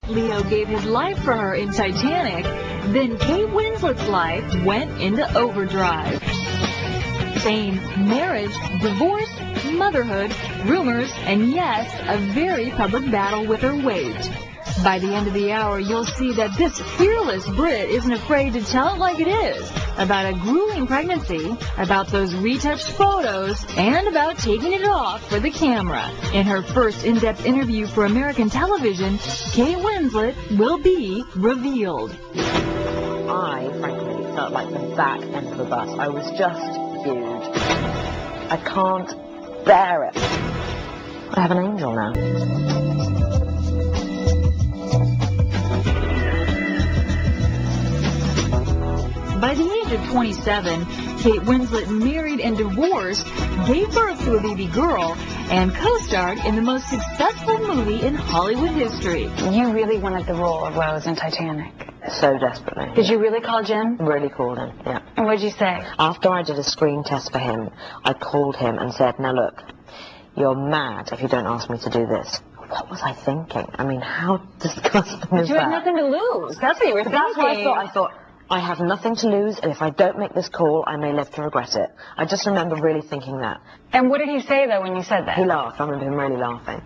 Leo gave his life for her in Titanic. Then Kate Winslet's life went into overdrive. Fame, marriage, divorce, motherhood, rumors, and yes, a very public battle with her weight. By the end of the hour, you'll see that this fearless Brit isn't afraid to tell it like it is, about a grueling pregnancy, about those retouched photos, and about taking it off for the camera. In her first in-depth interview for American television, Kate Winslet will be revealed. I, frankly, felt like the back end of the bus. I was just huge. I can't bear it. I have an angel now. By the age of 27, Kate Winslet married and divorced, gave birth to a baby girl, and co-starred in the most successful movie in Hollywood history. You really wanted the role of Rose in Titanic. So desperately. Did you really call Jim? Really called him, yeah. And what did you say? After I did a screen test for him, I called him and said, now look, you're mad if you don't ask me to do this. What was I thinking? I mean, how disgusting is that? You had nothing to lose. That's what you were thinking. That's what I thought. I thought, I have nothing to lose, and if I don't make this call, I may live to regret it. I just remember really thinking that. And what did he say, though, when you said that? He laughed. I remember him really laughing.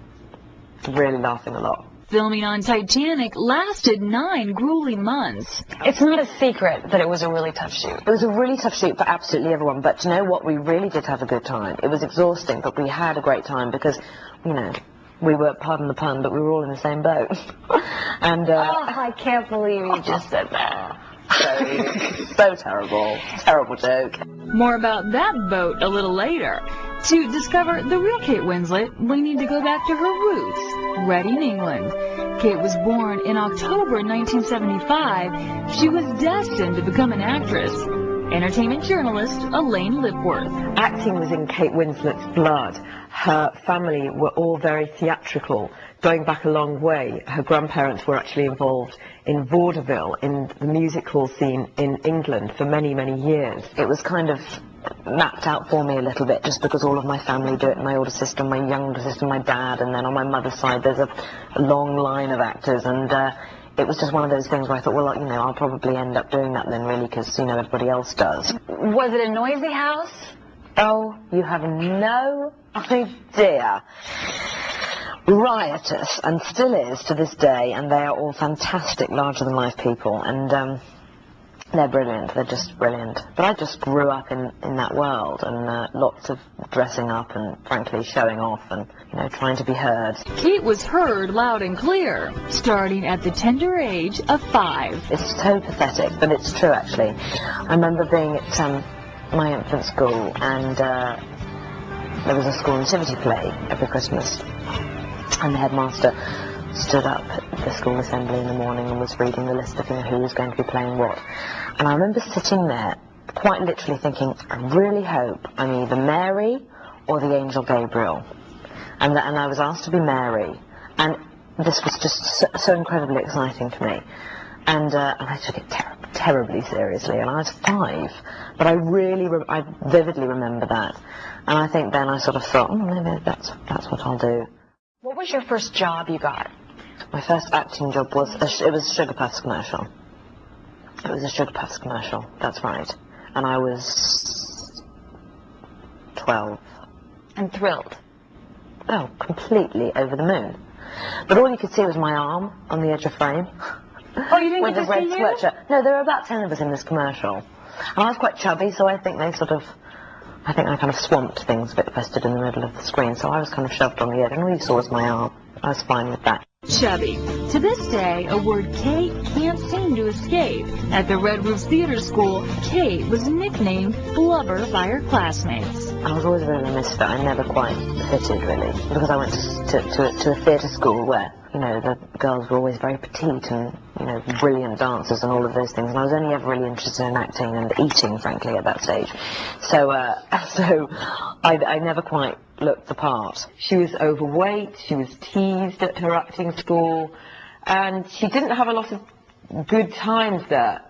Really laughing a lot. Filming on Titanic lasted 9 grueling months. It's not a secret that it was a really tough shoot. It was a really tough shoot for absolutely everyone, but you know what? We really did have a good time. It was exhausting, but we had a great time because, you know, we were, pardon the pun, but we were all in the same boat. And oh, I can't believe you just said that. So terrible. Terrible joke. More about that boat a little later. To discover the real Kate Winslet, we need to go back to her roots, Reading, England. Kate was born in October 1975. She was destined to become an actress. Entertainment journalist Elaine Lipworth. Acting was in Kate Winslet's blood. Her family were all very theatrical, going back a long way. Her grandparents were actually involved in vaudeville, in the music hall scene in England for many, many years. It was kind of mapped out for me a little bit, just because all of my family do it. My older sister, my younger sister, my dad, and then on my mother's side there's a long line of actors, and it was just one of those things where I thought, well, you know, I'll probably end up doing that then, really, because, you know, everybody else does. Was it a noisy house? Oh, you have no idea. Riotous, and still is to this day, and they are all fantastic, larger-than-life people, and they're brilliant. They're just brilliant. But I just grew up in that world, and lots of dressing up and, frankly, showing off and, you know, trying to be heard. Kate was heard loud and clear, starting at the tender age of 5. It's so pathetic, but it's true, actually. I remember being at my infant school, and there was a school nativity play every Christmas, and the headmaster stood up at the school assembly in the morning and was reading the list of, you know, who was going to be playing what. And I remember sitting there, quite literally thinking, I really hope I'm either Mary or the angel Gabriel. And I was asked to be Mary, and this was just so incredibly exciting to me. And I took it terribly seriously, and I was 5, but I vividly remember that. And I think then I sort of thought, maybe that's what I'll do. What was your first job you got? My first acting job was, it was a Sugar Puffs commercial. It was a Sugar Puffs commercial, that's right. And I was 12. And thrilled? Oh, completely over the moon. But all you could see was my arm on the edge of frame. Oh, you didn't with get a to red see sweatshirt. No, there were about 10 of us in this commercial. And I was quite chubby, so I think I kind of swamped things a bit if I stood in the middle of the screen, so I was kind of shoved on the edge, and all you saw was my arm. I was fine with that. Chubby. To this day, a word Kate can't seem to escape. At the Red Roof Theater School, Kate was nicknamed Blubber by her classmates. I was always really remiss that I never quite fitted, really, because I went to a theatre school where, you know, the girls were always very petite and, you know, brilliant dancers and all of those things, and I was only ever really interested in acting and eating, frankly, at that stage. So I never quite looked the part. She was overweight, she was teased at her acting school, and she didn't have a lot of good times there.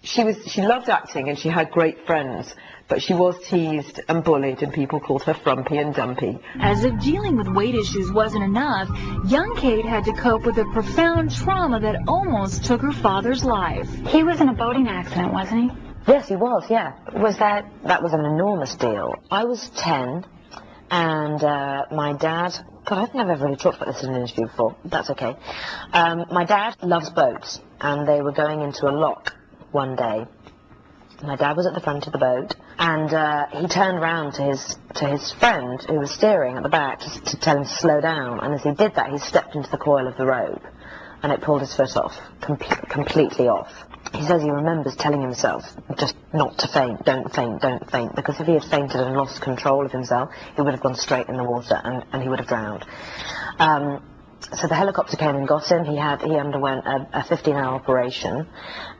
she loved acting and she had great friends, but she was teased and bullied and people called her frumpy and dumpy. As if dealing with weight issues wasn't enough, young Kate had to cope with a profound trauma that almost took her father's life. He was in a boating accident, wasn't he? Yes, he was, yeah. That was an enormous deal. I was 10, and my dad... God, I think I've ever really talked about this in an interview before. That's okay. My dad loves boats, and they were going into a lock one day. My dad was at the front of the boat, and he turned round to his friend who was steering at the back to tell him to slow down. And as he did that, he stepped into the coil of the rope, and it pulled his foot off, completely off. He says he remembers telling himself just not to faint, don't faint, because if he had fainted and lost control of himself, he would have gone straight in the water and he would have drowned. So the helicopter came and got him. He underwent a 15-hour operation,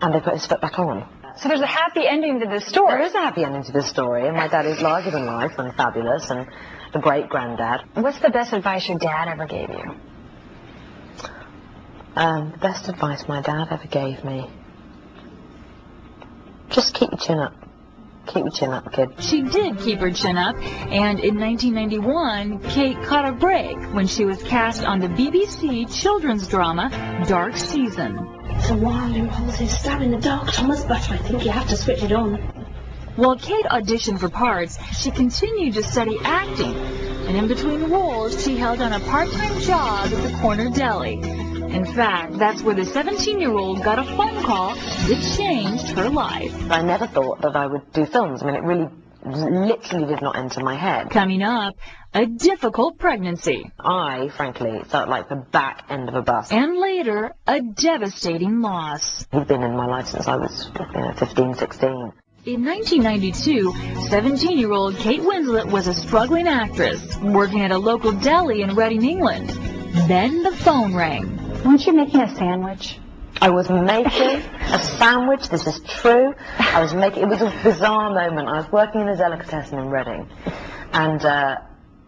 and they put his foot back on. So there's a happy ending to this story. There is a happy ending to this story, and my dad is larger than life and fabulous and a great granddad. What's the best advice your dad ever gave you? The best advice my dad ever gave me. Just keep your chin up. Keep your chin up, kid. She did keep her chin up, and in 1991, Kate caught a break when she was cast on the BBC children's drama Dark Season. It's a wild, impulsive stab in the dark, Thomas, but I think you have to switch it on. While Kate auditioned for parts, she continued to study acting, and in between roles, she held on a part-time job at the corner deli. In fact, that's where the 17-year-old got a phone call that changed her life. I never thought that I would do films. I mean, it really, literally did not enter my head. Coming up, a difficult pregnancy. I, frankly, felt like the back end of a bus. And later, a devastating loss. He'd been in my life since I was 15, 16. In 1992, 17-year-old Kate Winslet was a struggling actress working at a local deli in Reading, England. Then the phone rang. Weren't you making a sandwich? I was making a sandwich, this is true. It was a bizarre moment. I was working in a delicatessen in Reading. And,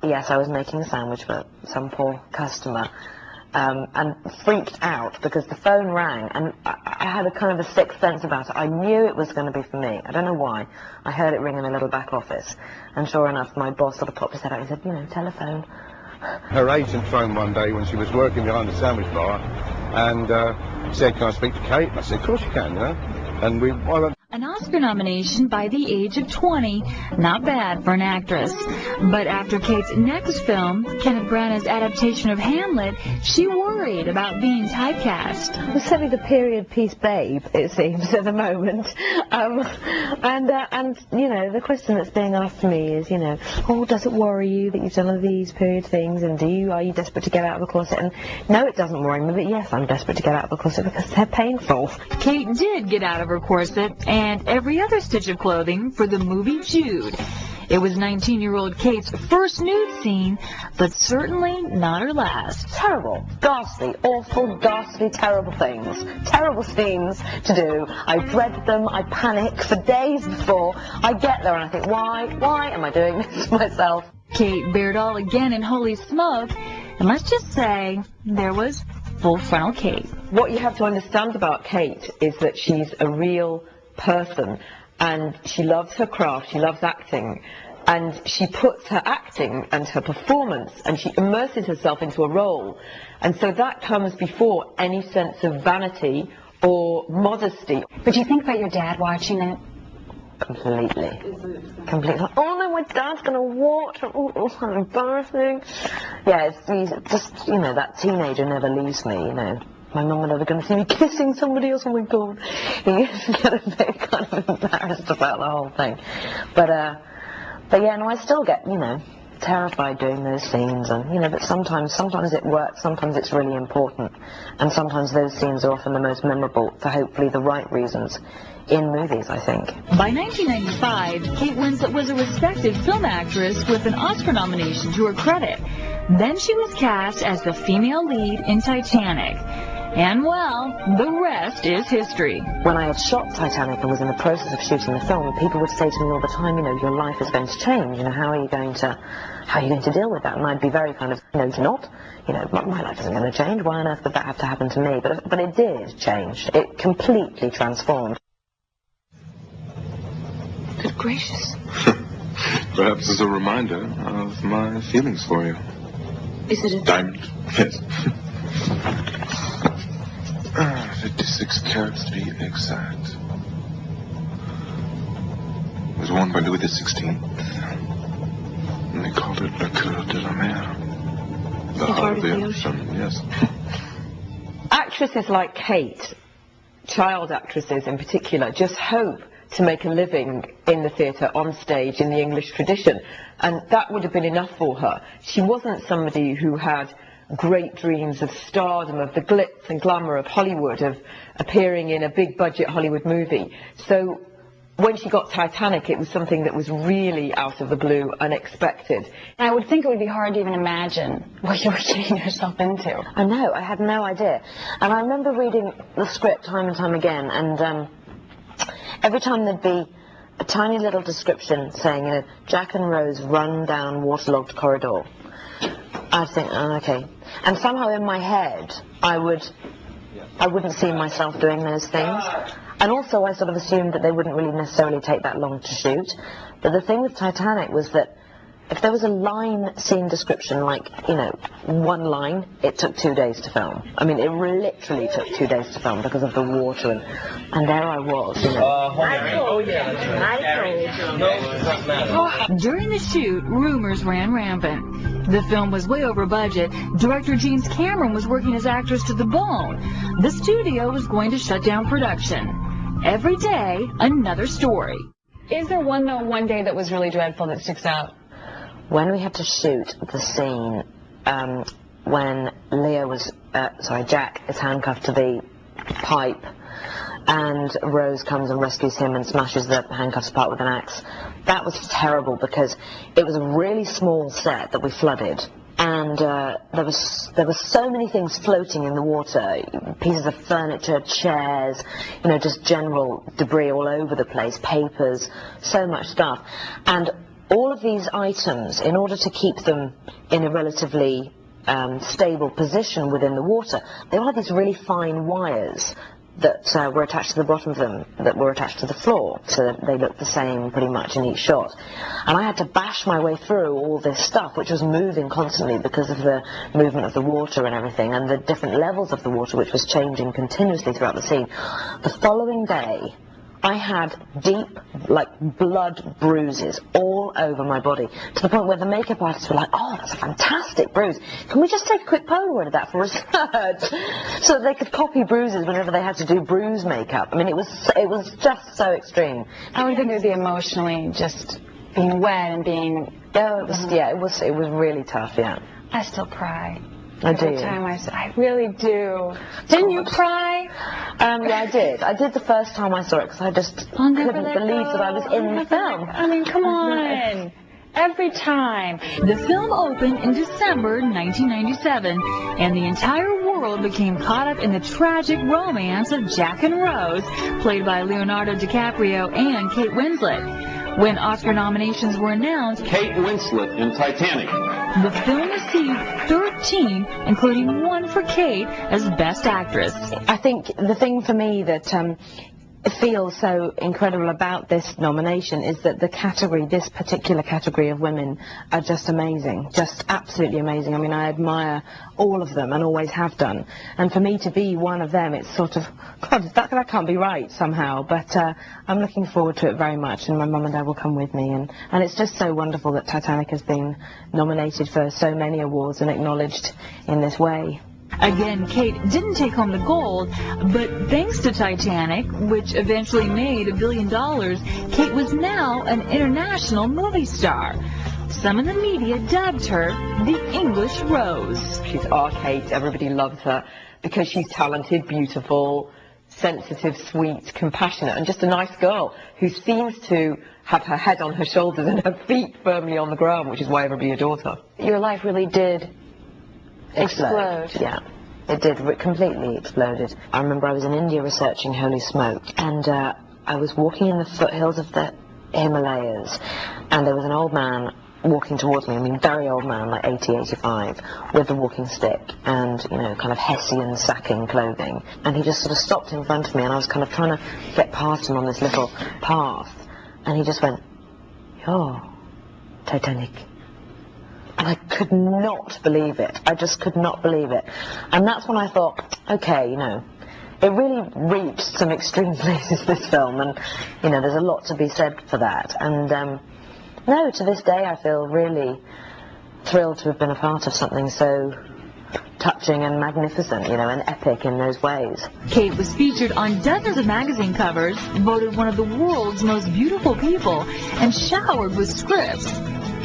yes, I was making a sandwich for some poor customer. And freaked out because the phone rang, and I had a kind of a sixth sense about it. I knew it was going to be for me. I don't know why. I heard it ring in a little back office. And sure enough, my boss sort of popped his head out and said, telephone. Her agent phoned one day when she was working behind the sandwich bar and said, can I speak to Kate? I said, of course you can, And an Oscar nomination by the age of 20, not bad for an actress. But after Kate's next film, Kenneth Branagh's adaptation of Hamlet, she worried about being typecast. Well, certainly the period piece babe, it seems, at the moment. And the question that's being asked to me is, does it worry you that you've done all these period things, and are you desperate to get out of the closet? And no, it doesn't worry me, but yes, I'm desperate to get out of the closet because they're painful. Kate did get out of her corset and every other stitch of clothing for the movie Jude. It was 19-year-old Kate's first nude scene, but certainly not her last. Terrible, ghastly, awful, ghastly, terrible things. Terrible scenes to do. I dread them, I panic for days before. I get there and I think, why am I doing this to myself? Kate bared all again in Holy Smoke, and let's just say there was full frontal Kate. What you have to understand about Kate is that she's a real person, and she loves her craft, she loves acting, and she puts her acting and her performance and she immerses herself into a role, and so that comes before any sense of vanity or modesty. But you think about your dad watching it? Completely. Oh no, my dad's gonna watch. Oh, how embarrassing. Yeah, it's just, that teenager never leaves me, My mum was never going to see me kissing somebody else. Oh my God. You get a bit kind of embarrassed about the whole thing. But yeah, no, I still get, terrified doing those scenes. And, but sometimes it works, sometimes it's really important. And sometimes those scenes are often the most memorable for hopefully the right reasons in movies, I think. By 1995, Kate Winslet was a respected film actress with an Oscar nomination to her credit. Then she was cast as the female lead in Titanic. And, well, the rest is history. When I had shot Titanic and was in the process of shooting the film, people would say to me all the time, your life is going to change, how are you going to deal with that? And I'd be very kind of, no, it's not. My life isn't going to change. Why on earth would that have to happen to me? But it did change. It completely transformed. Good gracious. Perhaps as a reminder of my feelings for you. Is it a... Diamond. Yes. 56 carats to be exact. It was worn by Louis XVI. And they called it Le Coeur de la Mer. The heart of the ocean, yes. Actresses like Kate, child actresses in particular, just hope to make a living in the theatre, on stage, in the English tradition. And that would have been enough for her. She wasn't somebody who had great dreams of stardom, of the glitz and glamour of Hollywood, of appearing in a big budget Hollywood movie. So when she got Titanic, it was something that was really out of the blue, unexpected. I would think it would be hard to even imagine what you were getting yourself into. I know, I had no idea. And I remember reading the script time and time again, and every time there'd be a tiny little description saying, you know, Jack and Rose run down waterlogged corridor, I'd think, oh, okay. And somehow in my head, I wouldn't see myself doing those things. And also I sort of assumed that they wouldn't really necessarily take that long to shoot. But the thing with Titanic was that if there was a line scene description, like, you know, one line, it took 2 days to film. I mean, it literally took 2 days to film because of the water, and there I was, you know. During the shoot, rumors ran rampant. The film was way over budget. Director James Cameron was working his actors to the bone. The studio was going to shut down production. Every day, another story. Is there one day that was really dreadful that sticks out? When we had to shoot the scene when Jack is handcuffed to the pipe and Rose comes and rescues him and smashes the handcuffs apart with an axe, that was terrible because it was a really small set that we flooded, and there was so many things floating in the water, pieces of furniture, chairs, you know, just general debris all over the place, papers, so much stuff. And all of these items, in order to keep them in a relatively stable position within the water, they all had these really fine wires that were attached to the bottom of them, that were attached to the floor, so that they looked the same pretty much in each shot. And I had to bash my way through all this stuff, which was moving constantly because of the movement of the water and everything, and the different levels of the water, which was changing continuously throughout the scene. The following day, I had deep, like, blood bruises all over my body, to the point where the makeup artists were like, oh, that's a fantastic bruise. Can we just take a quick Polaroid of that for research? So that they could copy bruises whenever they had to do bruise makeup. I mean, it was just so extreme. I would think it would be emotionally just being wet and being... It was really tough, yeah. I still cry. I do. Every time I really do. Didn't you cry? Yeah, I did. I did the first time I saw it because I just couldn't believe that I was in the film. I mean, come on. Every time. The film opened in December 1997, and the entire world became caught up in the tragic romance of Jack and Rose, played by Leonardo DiCaprio and Kate Winslet. When Oscar nominations were announced, Kate Winslet in Titanic. The film received 13, including 1 for Kate as Best Actress. I think the thing for me that feels so incredible about this nomination is that the category, this particular category of women, are just amazing, just absolutely amazing. I mean, I admire all of them and always have done. And for me to be one of them, it's sort of, God, that can't be right somehow. But I'm looking forward to it very much, and my mum and dad will come with me. And it's just so wonderful that Titanic has been nominated for so many awards and acknowledged in this way. Again, Kate didn't take home the gold, but thanks to Titanic, which eventually made $1 billion, Kate was now an international movie star. Some in the media dubbed her the English Rose. She's our Kate. Everybody loves her because she's talented, beautiful, sensitive, sweet, compassionate, and just a nice girl who seems to have her head on her shoulders and her feet firmly on the ground, which is why everybody adores her. Your life really did explode. Yeah, it did. It completely exploded. I remember I was in India researching Holy Smoke, and I was walking in the foothills of the Himalayas, and there was an old man walking towards me. I mean, very old man, like 80, 85, with a walking stick and, you know, kind of Hessian sacking clothing. And he just sort of stopped in front of me, and I was kind of trying to get past him on this little path. And he just went, "You're Titanic." And I could not believe it. I just could not believe it. And that's when I thought, okay, you know, it really reached some extreme places, this film, and, you know, there's a lot to be said for that. And, no, to this day I feel really thrilled to have been a part of something so touching and magnificent, you know, and epic in those ways. Kate was featured on dozens of magazine covers, voted one of the world's most beautiful people, and showered with scripts.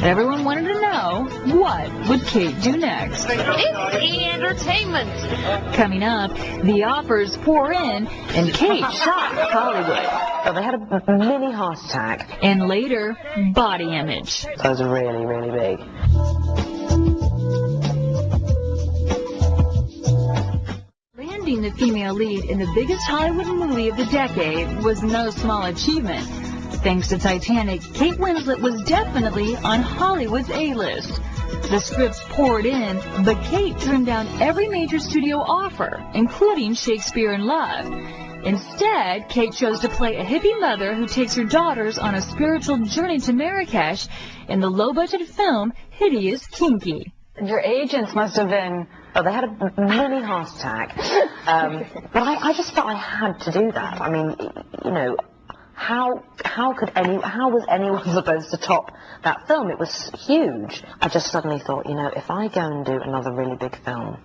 Everyone wanted to know, what would Kate do next? It's entertainment. Coming up, the offers pour in, and Kate shocked Hollywood. So they had a mini heart attack. And later, body image. That was really, really big. Landing the female lead in the biggest Hollywood movie of the decade was no small achievement. Thanks to Titanic, Kate Winslet was definitely on Hollywood's A-list. The scripts poured in, but Kate turned down every major studio offer, including Shakespeare in Love. Instead, Kate chose to play a hippie mother who takes her daughters on a spiritual journey to Marrakesh in the low-budget film Hideous Kinky. Your agents must have been... Oh, they had a mini heart attack. But I just felt I had to do that. I mean, you know, how was anyone supposed to top that film? It was huge. I just suddenly thought, you know, if I go and do another really big film,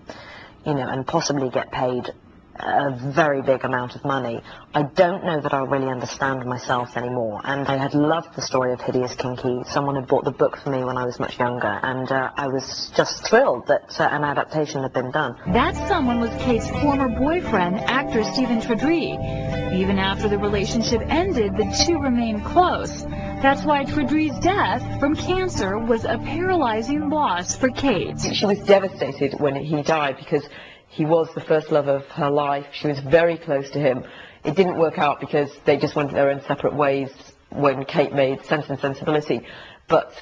you know, and possibly get paid a very big amount of money, I don't know that I'll really understand myself anymore. And I had loved the story of Hideous Kinky. Someone had bought the book for me when I was much younger, and I was just thrilled that an adaptation had been done. That someone was Kate's former boyfriend, actor Stephen Tredree. Even after the relationship ended, the two remained close. That's why Tredree's death from cancer was a paralyzing loss for Kate. She was devastated when he died because he was the first love of her life. She was very close to him. It didn't work out because they just went their own separate ways when Kate made Sense and Sensibility. But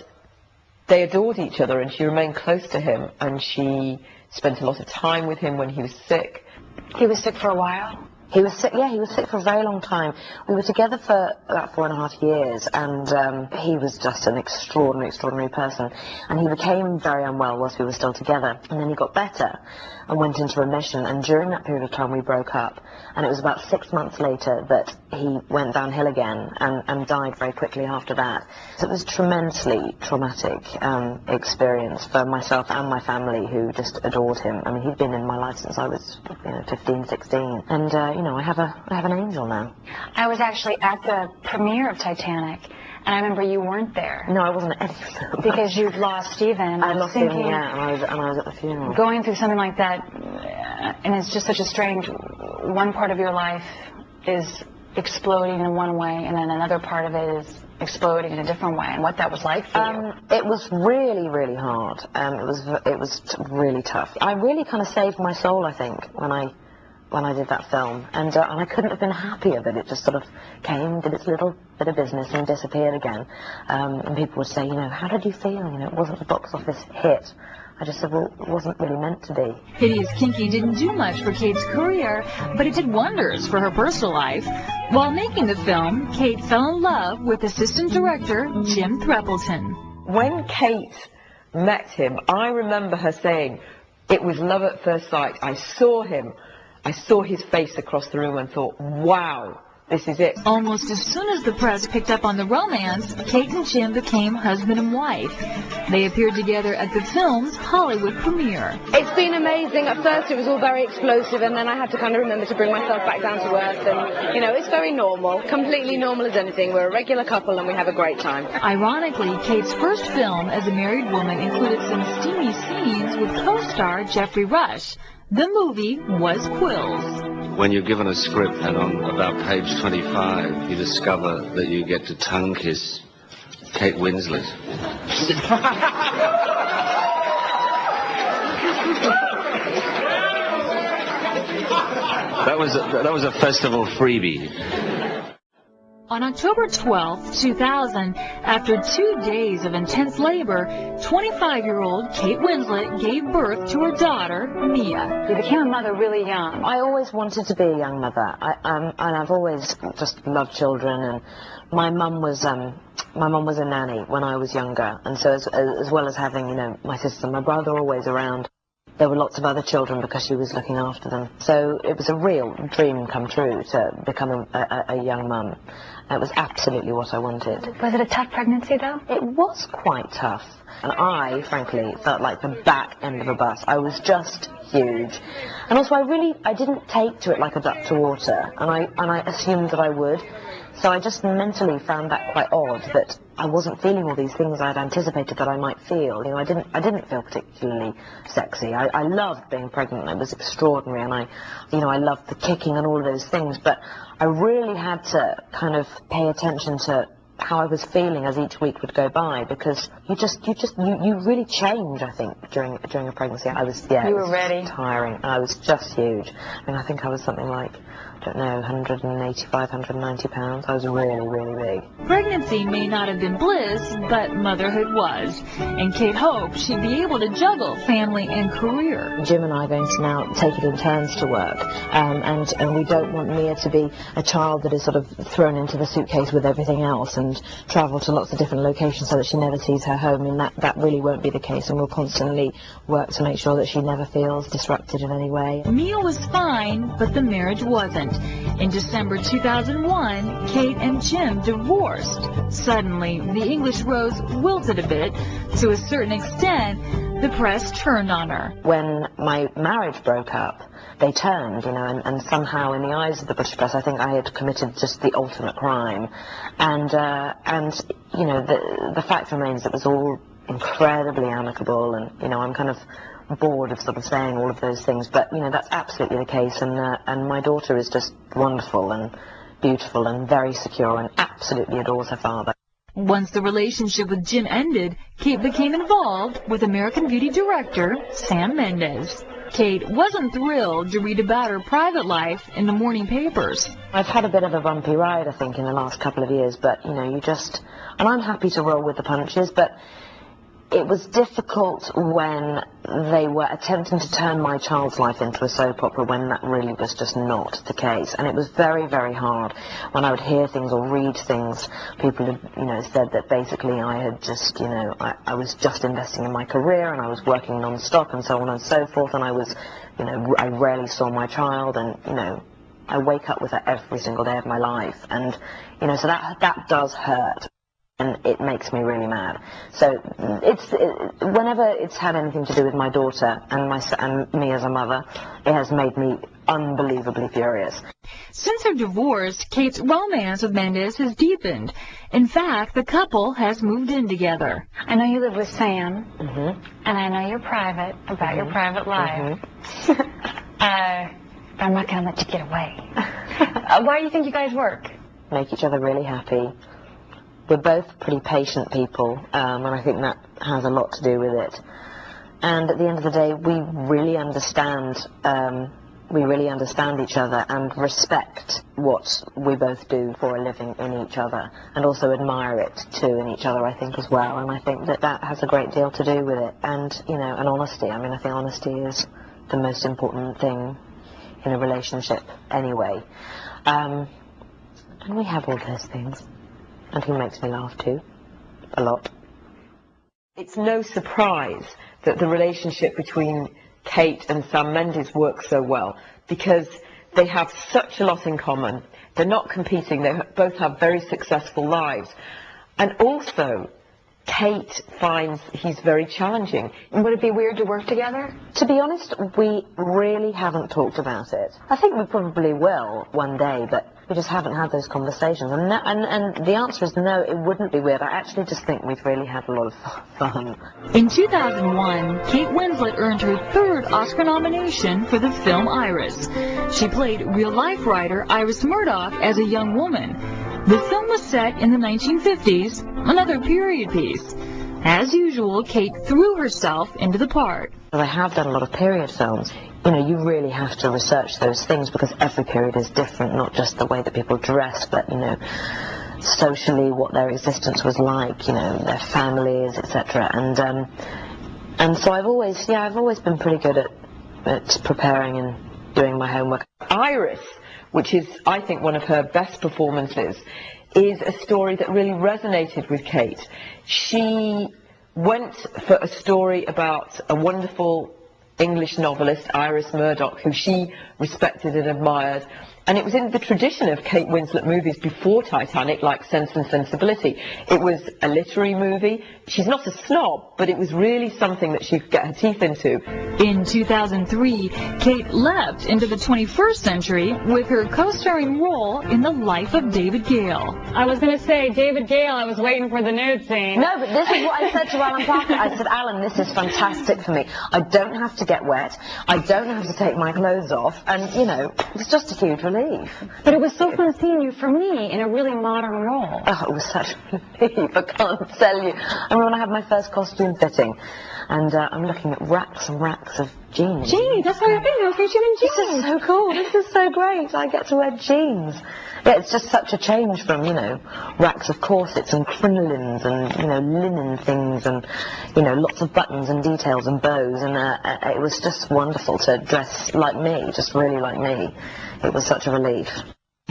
they adored each other, and she remained close to him, and she spent a lot of time with him when he was sick. He was sick for a while? He was sick, yeah, he was sick for a very long time. We were together for about 4.5 years, and he was just an extraordinary, extraordinary person. And he became very unwell whilst we were still together, and then he got better and went into remission, and during that period of time we broke up. And it was about 6 months later that he went downhill again and died very quickly after that. So it was a tremendously traumatic experience for myself and my family, who just adored him. I mean, he'd been in my life since I was, you know, 15, 16. And, you know, I have an angel now. I was actually at the premiere of Titanic, and I remember you weren't there. No, I wasn't at any of them. Because you'd lost Stephen. I lost Stephen, yeah, and I was at the funeral. Going through something like that, and it's just such a strange, one part of your life is exploding in one way, and then another part of it is exploding in a different way, and what that was like for you. It was really, really hard. It was really tough. I really kind of saved my soul, I think, when I did that film, and I couldn't have been happier that it just sort of came, did its little bit of business, and disappeared again. And people would say, you know, how did you feel? You know, it wasn't a box office hit. I just said, well, it wasn't really meant to be. Hideous Kinky didn't do much for Kate's career, but it did wonders for her personal life. While making the film, Kate fell in love with assistant director Jim Threppleton. When Kate met him, I remember her saying, it was love at first sight. I saw him. I saw his face across the room and thought, wow, this is it. Almost as soon as the press picked up on the romance, Kate and Jim became husband and wife. They appeared together at the film's Hollywood premiere. It's been amazing. At first it was all very explosive, and then I had to kind of remember to bring myself back down to earth, and, you know, it's very normal, completely normal as anything. We're a regular couple and we have a great time. Ironically, Kate's first film as a married woman included some steamy scenes with co-star Jeffrey Rush. The movie was Quills. When you're given a script and on about page 25 you discover that you get to tongue kiss Kate Winslet. That was a festival freebie. On October 12, 2000, after 2 days of intense labor, 25-year-old Kate Winslet gave birth to her daughter, Mia. You became a mother really young. I always wanted to be a young mother, and I've always just loved children. And my mum was a nanny when I was younger, and so as well as having, you know, my sister and my brother always around, there were lots of other children because she was looking after them. So it was a real dream come true to become a young mum. It was absolutely what I wanted. Was it a tough pregnancy, though? It was quite tough. And I, frankly, felt like the back end of a bus. I was just huge. And also I didn't take to it like a duck to water. And I assumed that I would. So I just mentally found that quite odd, that I wasn't feeling all these things I'd anticipated that I might feel. You know, I didn't feel particularly sexy. I loved being pregnant. It was extraordinary, and I loved the kicking and all of those things. But I really had to kind of pay attention to how I was feeling as each week would go by, because you really change, I think, during a pregnancy. You were ready. Tiring. I was just huge. I mean, I think I was something like, I don't know, 185, 190 pounds. I was really, really big. Pregnancy may not have been bliss, but motherhood was. And Kate hoped she'd be able to juggle family and career. Jim and I are going to now take it in turns to work. And we don't want Mia to be a child that is sort of thrown into the suitcase with everything else and travel to lots of different locations so that she never sees her home. And that really won't be the case. And we'll constantly work to make sure that she never feels disrupted in any way. Mia was fine, but the marriage wasn't. In December 2001, Kate and Jim divorced. Suddenly, the English rose wilted a bit. To a certain extent, the press turned on her. When my marriage broke up, they turned, you know, and somehow in the eyes of the British press, I think I had committed just the ultimate crime. And you know, the fact remains it was all incredibly amicable, and, you know, I'm kind of bored of sort of saying all of those things, but, you know, that's absolutely the case, and my daughter is just wonderful and beautiful and very secure and absolutely adores her father. Once the relationship with Jim ended, Kate became involved with American Beauty director Sam Mendes. Kate wasn't thrilled to read about her private life in the morning papers. I've had a bit of a bumpy ride, I think, in the last couple of years, but, you know, and I'm happy to roll with the punches, but it was difficult when they were attempting to turn my child's life into a soap opera when that really was just not the case. And it was very, very hard when I would hear things or read things. People had, you know, said that basically I had just, you know, I was just investing in my career and I was working non-stop and so on and so forth, and I was, you know, I rarely saw my child, and, you know, I wake up with her every single day of my life, and, you know, so that does hurt. And it makes me really mad. So whenever it's had anything to do with my daughter and me as a mother, it has made me unbelievably furious. Since her divorce, Kate's romance with Mendes has deepened. In fact, the couple has moved in together. I know you live with Sam, Mm-hmm. and I know you're private about your private life. Mm-hmm. But I'm not going to let you get away. Why do you think you guys work? Make each other really happy. We're both pretty patient people, and I think that has a lot to do with it. And at the end of the day, we really understand each other and respect what we both do for a living in each other, and also admire it too in each other, I think, as well. And I think that has a great deal to do with it. And, you know, and honesty. I mean, I think honesty is the most important thing in a relationship anyway. And we have all those things. And he makes me laugh too, a lot. It's no surprise that the relationship between Kate and Sam Mendes works so well, because they have such a lot in common. They're not competing, they both have very successful lives. And also, Kate finds he's very challenging. Would it be weird to work together? To be honest, we really haven't talked about it. I think we probably will one day, but we just haven't had those conversations. And the answer is no, it wouldn't be weird. I actually just think we've really had a lot of fun. In 2001, Kate Winslet earned her 3rd Oscar nomination for the film Iris. She played real-life writer Iris Murdoch as a young woman. The film was set in the 1950s, another period piece. As usual, Kate threw herself into the part. I have done a lot of period films. you know, you really have to research those things because every period is different, not just the way that people dress, but, you know, socially what their existence was like, you know, their families, etc. And so I've always been pretty good at preparing and doing my homework. Iris, which is, I think, one of her best performances, is a story that really resonated with Kate. She went for a story about a wonderful English novelist, Iris Murdoch, who she respected and admired. And it was in the tradition of Kate Winslet movies before Titanic, like Sense and Sensibility. It was a literary movie. She's not a snob, but it was really something that she could get her teeth into. In 2003, Kate leapt into the 21st century with her co-starring role in The Life of David Gale. I was going to say, David Gale, I was waiting for the nude scene. No, but this is what I said to Alan Parker. I said, Alan, this is fantastic for me. I don't have to get wet. I don't have to take my clothes off. And, you know, it's just a huge relief. But it was so fun seeing you, for me, in a really modern role. Oh, it was such a relief, I can't tell you. I mean, when I had my first costume fitting, and I'm looking at racks and racks of jeans. Jeans, that's what I think, I was featured in jeans. This is so cool, this is so great, I get to wear jeans. Yeah, it's just such a change from, you know, racks of corsets and crinolines and, you know, linen things and, you know, lots of buttons and details and bows, and it was just wonderful to dress like me, just really like me. It was such a relief.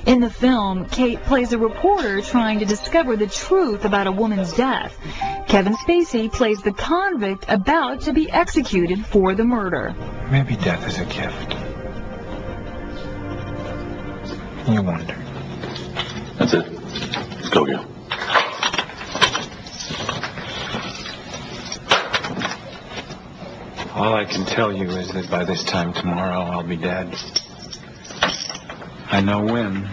In the film, Kate plays a reporter trying to discover the truth about a woman's death. Kevin Spacey plays the convict about to be executed for the murder. Maybe death is a gift. You wonder. That's it. Let's go, Gil. All I can tell you is that by this time tomorrow I'll be dead. I know when.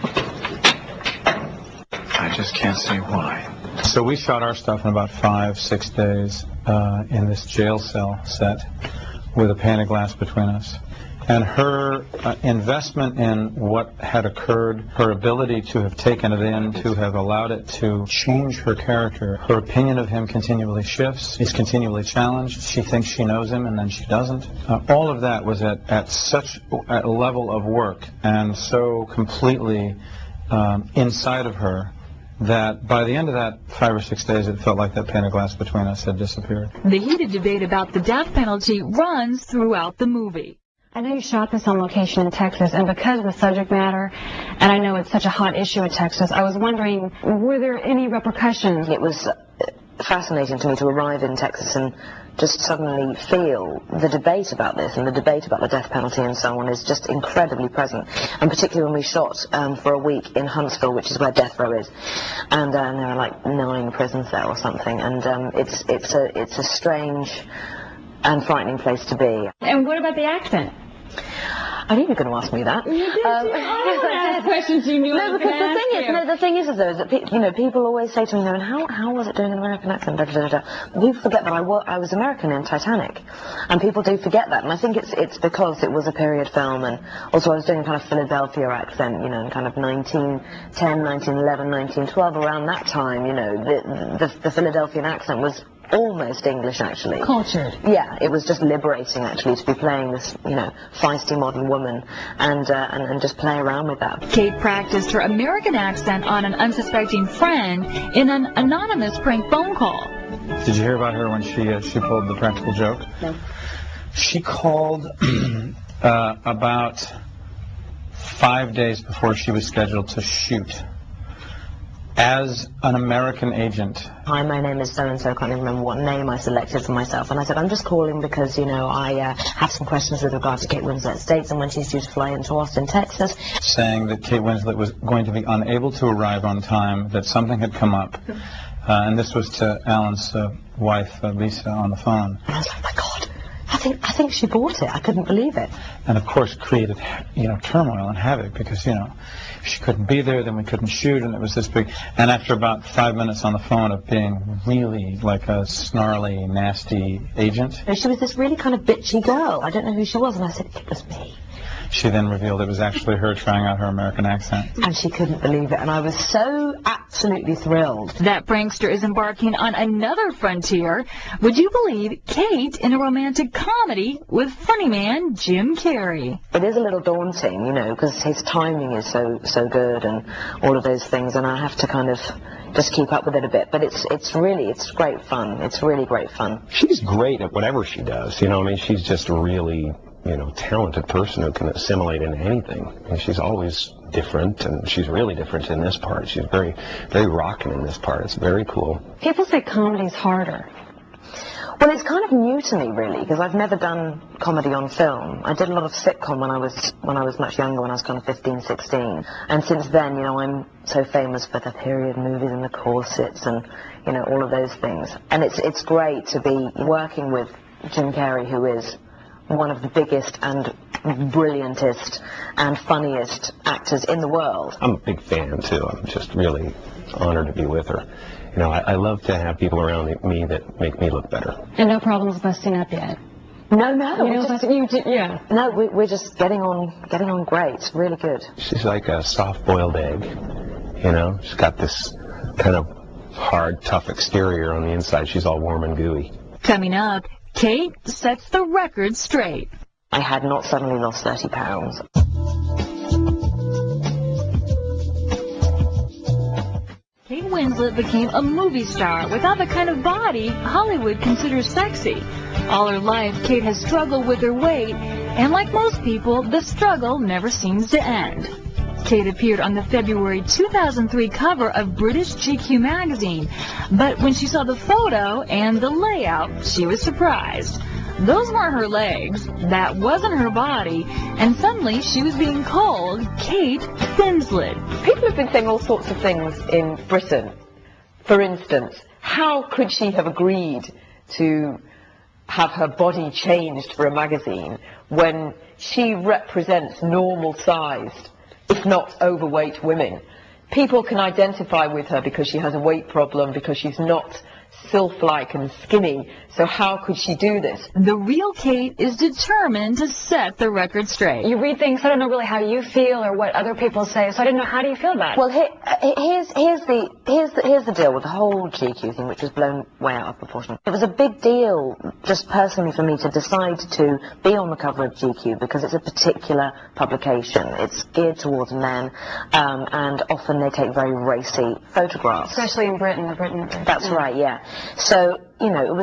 I just can't say why. So we shot our stuff in about 5-6 days in this jail cell set with a pane of glass between us. And her investment in what had occurred, her ability to have taken it in, to have allowed it to change her character. Her opinion of him continually shifts. He's continually challenged. She thinks she knows him, and then she doesn't. All of that was at such a level of work and so completely inside of her that by the end of that 5 or 6 days, it felt like that pane of glass between us had disappeared. The heated debate about the death penalty runs throughout the movie. I know you shot this on location in Texas, and because of the subject matter, and I know it's such a hot issue in Texas, I was wondering, were there any repercussions? It was fascinating to me to arrive in Texas and just suddenly feel the debate about this, and the debate about the death penalty and so on is just incredibly present. And particularly when we shot for a week in Huntsville, which is where death row is, and there are like 9 prisons there or something, and it's a strange and frightening place to be. And what about the accent? I knew you were going to ask me that. You did. I asked questions you knew. No, because the thing is though, is that people always say to me, and how was it doing an American accent? Da, da, da, da. People forget that I was American in Titanic, and people do forget that. And I think it's because it was a period film, and also I was doing a kind of Philadelphia accent, you know, in kind of 1910, 1911, 1912, around that time. You know, the Philadelphian accent was almost English, actually. Cultured. Yeah, it was just liberating, actually, to be playing this, you know, feisty modern woman and just play around with that. Kate practiced her American accent on an unsuspecting friend in an anonymous prank phone call. Did you hear about her when she pulled the practical joke? No. She called about 5 days before she was scheduled to shoot as an American agent. Hi, my name is so-and-so, I can't even remember what name I selected for myself, and I said, I'm just calling because, you know, I have some questions with regard to Kate Winslet's dates and when she's due to fly into Austin, Texas. Saying that Kate Winslet was going to be unable to arrive on time, that something had come up, and this was to Alan's wife, Lisa, on the phone. And I was like, my God, I think she bought it. I couldn't believe it. And of course created, you know, turmoil and havoc because, you know, if she couldn't be there, then we couldn't shoot, and it was this big. And after about 5 minutes on the phone of being really like a snarly, nasty agent. She was this really kind of bitchy girl. I don't know who she was, and I said, it was me. she then revealed it was actually her trying out her American accent. And she couldn't believe it, and I was so absolutely thrilled. That prankster is embarking on another frontier. Would you believe Kate in a romantic comedy with funny man Jim Carrey? It is a little daunting, you know, because his timing is so good and all of those things, and I have to kind of just keep up with it a bit. But it's great fun. It's really great fun. She's great at whatever she does, you know. I mean, she's just a really, you know, talented person who can assimilate into anything. And she's always different, and she's really different in this part. She's very, very rocking in this part. It's very cool. People say comedy's harder. Well, it's kind of new to me, really, because I've never done comedy on film. I did a lot of sitcom when I was much younger, when I was kind of 15, 16. And since then, you know, I'm so famous for the period movies and the corsets and, you know, all of those things. And it's great to be working with Jim Carrey, who is one of the biggest and brilliantest and funniest actors in the world. I'm a big fan, too. I'm just really honored to be with her. You know, I love to have people around me that make me look better. And no problems busting up yet? No. Yeah. No, we're just getting on great. It's really good. She's like a soft-boiled egg, you know. She's got this kind of hard, tough exterior on the inside. She's all warm and gooey. Coming up, Kate sets the record straight. I had not suddenly lost 30 pounds. Kate Winslet became a movie star without the kind of body Hollywood considers sexy. All her life, Kate has struggled with her weight, and like most people, the struggle never seems to end. Kate appeared on the February 2003 cover of British GQ magazine, but when she saw the photo and the layout, she was surprised. Those weren't her legs, that wasn't her body, and suddenly she was being called Kate Winslet. People have been saying all sorts of things in Britain. For instance, how could she have agreed to have her body changed for a magazine when she represents normal-sized, if not overweight, women? People can identify with her because she has a weight problem, because she's not sylph-like and skinny, so how could she do this? The real Kate is determined to set the record straight. You read things, I don't know really how you feel or what other people say, so I didn't know, how do you feel about it? Well, here's the deal with the whole GQ thing, which was blown way out of proportion. It was a big deal, just personally for me, to decide to be on the cover of GQ because it's a particular publication. It's geared towards men, and often they take very racy photographs. Especially in Britain. That's right, yeah. So, you know, it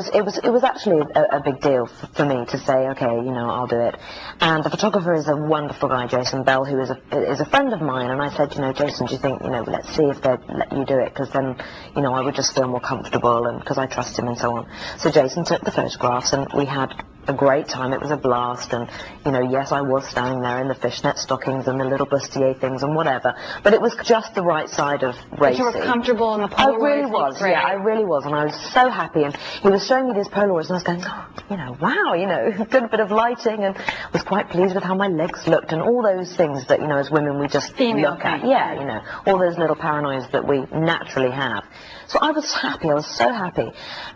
was actually a big deal for me to say, okay, you know, I'll do it. And the photographer is a wonderful guy, Jason Bell, who is a friend of mine. And I said, you know, Jason, do you think, you know, let's see if they'd let you do it, because then, you know, I would just feel more comfortable, and because I trust him and so on. So Jason took the photographs, and we had a great time. It was a blast, and, you know, yes, I was standing there in the fishnet stockings and the little bustier things and whatever, but it was just the right side of racy. You were comfortable in the Polaroids? I really was, yeah, I really was, and I was so happy, and he was showing me these Polaroids, and I was going, oh, you know, wow, you know, good bit of lighting, and was quite pleased with how my legs looked, and all those things that, you know, as women we just look at. Yeah, you know, all those little paranoias that we naturally have. So I was happy, I was so happy.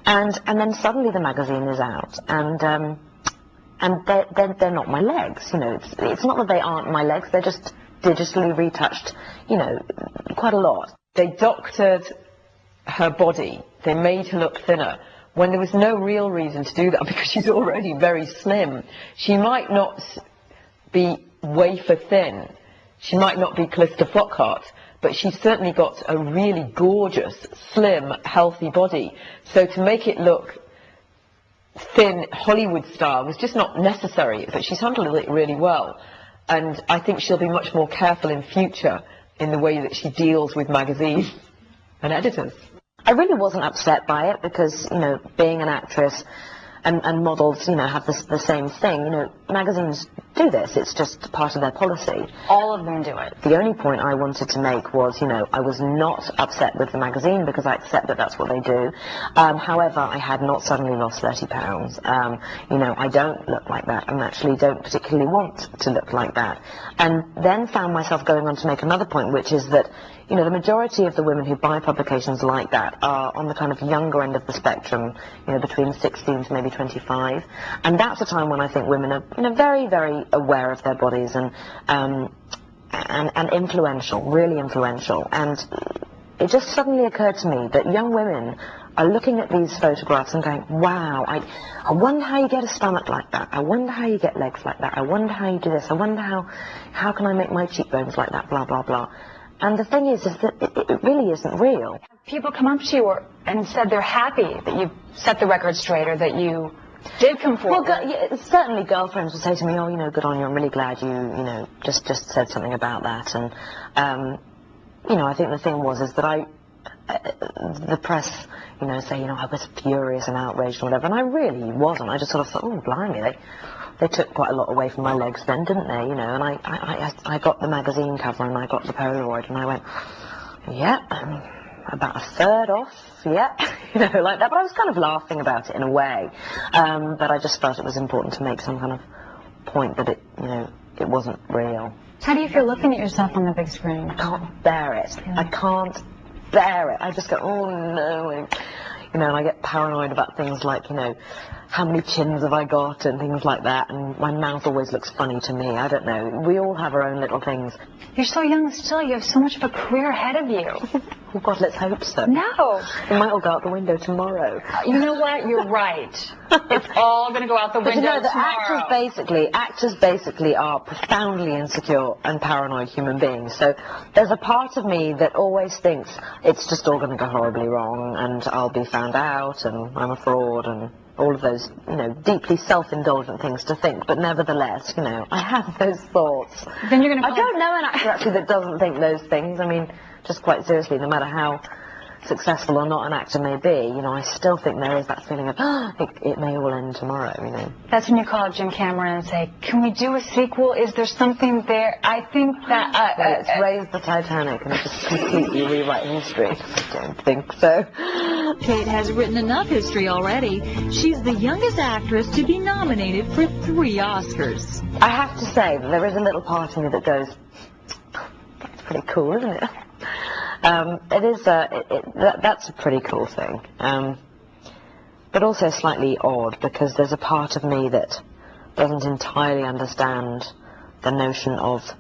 And then suddenly the magazine is out, and they're not my legs, you know. It's not that they aren't my legs, they're just digitally retouched, you know, quite a lot. They doctored her body, they made her look thinner, when there was no real reason to do that, because she's already very slim. She might not be wafer thin, she might not be Calista Flockhart, but she's certainly got a really gorgeous, slim, healthy body. So to make it look thin, Hollywood style, was just not necessary, but she's handled it really well. And I think she'll be much more careful in future in the way that she deals with magazines and editors. I really wasn't upset by it because, you know, being an actress and models, you know, have the same thing. You know, magazines do this. It's just part of their policy. All of them do it. The only point I wanted to make was, you know, I was not upset with the magazine because I accept that that's what they do. However, I had not suddenly lost 30 pounds. You know, I don't look like that, and actually don't particularly want to look like that. And then found myself going on to make another point, which is that, you know, the majority of the women who buy publications like that are on the kind of younger end of the spectrum, you know, between 16 to maybe 25. And that's a time when I think women are, you know, very, very aware of their bodies and influential, really influential. And it just suddenly occurred to me that young women are looking at these photographs and going, wow, I wonder how you get a stomach like that. I wonder how you get legs like that. I wonder how you do this. I wonder how can I make my cheekbones like that, blah, blah, blah. And the thing is that it really isn't real. People come up to you and said they're happy that you set the record straight or that you did come forward. Well, certainly girlfriends would say to me, oh, you know, good on you, I'm really glad you know, just said something about that. And, you know, I think the thing is that the press, you know, say, you know, I was furious and outraged or whatever, and I really wasn't. I just sort of thought, oh, blimey, they took quite a lot away from my legs then, didn't they, you know, and I got the magazine cover and I got the Polaroid and I went, yeah, about a third off, yeah, you know, like that, but I was kind of laughing about it in a way, but I just felt it was important to make some kind of point that it, you know, it wasn't real. How do you feel looking at yourself on the big screen? I can't bear it. Yeah. I can't bear it. I just go, oh no, you know, and I get paranoid about things like, you know, how many chins have I got and things like that, and my mouth always looks funny to me. I don't know. We all have our own little things. You're so young still. You have so much of a career ahead of you. Oh God, let's hope so. No. It might all go out the window tomorrow. You know what? You're right. It's all going to go out the window tomorrow. The actors basically are profoundly insecure and paranoid human beings. So there's a part of me that always thinks it's just all going to go horribly wrong and I'll be found out and I'm a fraud and all of those, you know, deeply self-indulgent things to think, but nevertheless, you know, I have those thoughts. Then you're going to. I don't know an actor actually that doesn't think those things. I mean, just quite seriously, no matter how successful or not an actor may be, you know, I still think there is that feeling of, it may all end tomorrow, you know. That's when you call up Jim Cameron and say, can we do a sequel? Is there something there? I think that... let's raise the Titanic and just completely rewrite history. I don't think so. Kate has written enough history already. She's the youngest actress to be nominated for 3 Oscars. I have to say that there is a little part of me that goes, that's pretty cool, isn't it? That's a pretty cool thing, but also slightly odd because there's a part of me that doesn't entirely understand the notion of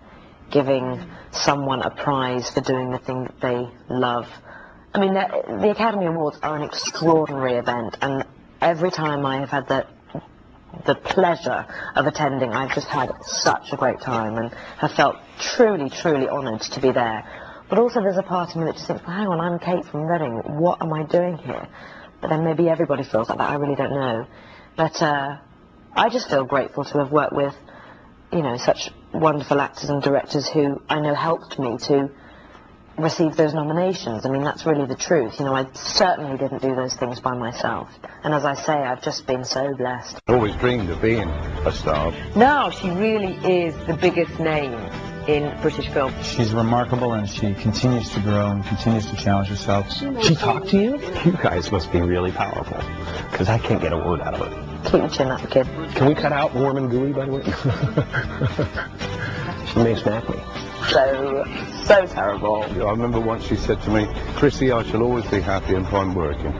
giving someone a prize for doing the thing that they love. I mean, the Academy Awards are an extraordinary event, and every time I have had the pleasure of attending, I've just had such a great time and have felt truly, truly honoured to be there. But also there's a part of me that just thinks, well, hang on, I'm Kate from Reading, what am I doing here? But then maybe everybody feels like that, I really don't know. But I just feel grateful to have worked with, you know, such wonderful actors and directors who I know helped me to receive those nominations. I mean, that's really the truth. You know, I certainly didn't do those things by myself. And as I say, I've just been so blessed. I always dreamed of being a star. Now she really is the biggest name in British film. She's remarkable and she continues to grow and continues to challenge herself. She talked to you? You guys must be really powerful, because I can't get a word out of it. Keep your chin up, kid. Can we cut out warm and gooey, by the way? She may smack me. So terrible. I remember once she said to me, Chrissy, I shall always be happy if I'm working.